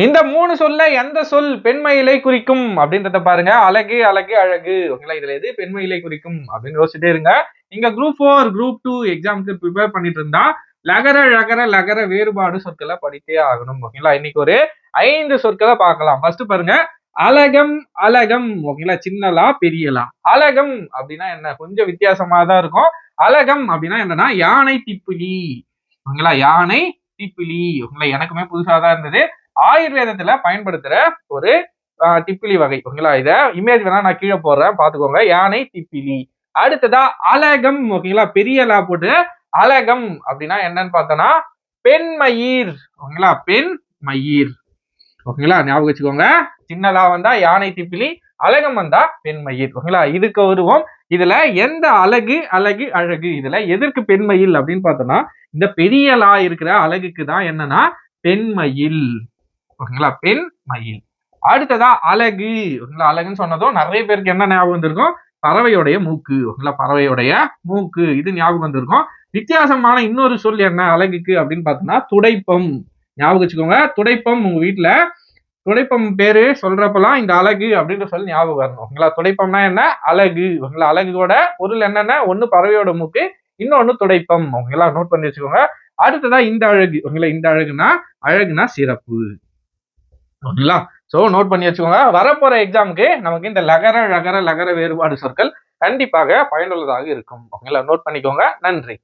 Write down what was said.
இந்த 3 சொல்ல எந்த சொல் பெண்மயிலை குறிக்கும் அப்படின்றத பாருங்க. அழகு, அழகு, அழகு. ஓகேங்களா? இதுல எது பெண்மயிலை குறிக்கும் அப்படின்னு யோசிச்சுட்டே இருங்க. நீங்க குரூப் 4 குரூப் 2 எக்ஸாமுக்கு ப்ரிப்பேர் பண்ணிட்டு இருந்தா லகர லகர லகர வேறுபாடு சொற்களை படித்தே ஆகணும். ஓகேங்களா? இன்னைக்கு ஒரு 5 சொற்களை பார்க்கலாம். ஃபர்ஸ்ட் பாருங்க, அழகம் அழகம். ஓகேங்களா? சின்னலா பெரியலா. அழகம் அப்படின்னா என்ன? கொஞ்சம் வித்தியாசமா தான் இருக்கும். அழகம் அப்படின்னா என்னன்னா யானை திப்பிலி. ஓகேங்களா? யானை திப்பிலி. ஓகேங்களா? எனக்குமே புதுசா தான் இருந்தது. ஆயுர்வேதத்துல பயன்படுத்துற ஒரு திப்பிலி வகை. ஓகேங்களா? இத இமேஜ் வேணா நான் கீழே போடுறேன், பாத்துக்கோங்க. யானை திப்பிலி. அடுத்ததா அலகம். ஓகேங்களா? பெரிய லா போட்டு அலகம் அப்படின்னா என்னன்னு பார்த்தோம்னா பெண்மயிர். ஓகேங்களா? பெண் மயிர். ஓகேங்களா? ஞாபகம் வச்சுக்கோங்க. சின்னலா வந்தா யானை திப்பிலி, அழகம் வந்தா பெண்மயிர். ஓகேங்களா? இதுக்கு வருவோம். இதுல எந்த அழகு அழகு அழகு இதுல எதற்கு பெண்மயில் அப்படின்னு பார்த்தோம்னா இந்த பெரிய லா இருக்கிற அழகுக்கு தான் என்னன்னா பெண்மயில். ஓகேங்களா? பெண் மயில். அடுத்ததா அழகு. ஓகேங்களா? அழகுன்னு சொன்னதும் நிறைய பேருக்கு என்ன ஞாபகம் வந்திருக்கும்? பறவையுடைய மூக்கு. ஓகேங்களா? பறவையுடைய மூக்கு இது ஞாபகம் வந்திருக்கும். வித்தியாசமான இன்னொரு சொல் என்ன அழகுக்கு அப்படின்னு பார்த்தோம்னா துடைப்பம். ஞாபகம் வச்சுக்கோங்க. துடைப்பம் உங்க வீட்டுல துடைப்பம் பேரு சொல்றப்பெல்லாம் இந்த அழகு அப்படின்ற சொல்லி ஞாபகம் வரணும். ஓகேங்களா? துடைப்பம்னா என்ன? அழகு. ஓகேங்களா? அழகோட பொருள் என்னன்னா ஒண்ணு பறவையோட மூக்கு, இன்னொன்னு துடைப்பம். ஓகேங்களா? நோட் பண்ணி வச்சுக்கோங்க. அடுத்ததா இந்த அழகு. ஓகேங்களா? இந்த அழகுனா சிறப்பு. ஓகேங்களா? சோ நோட் பண்ணி வச்சுக்கோங்க. வரப்போற எக்ஸாமுக்கு நமக்கு இந்த லகர லகர லகர வேறுபாடு சொற்கள் கண்டிப்பாக பயனுள்ளதாக இருக்கும். ஓகேங்களா? நோட் பண்ணிக்கோங்க. நன்றி.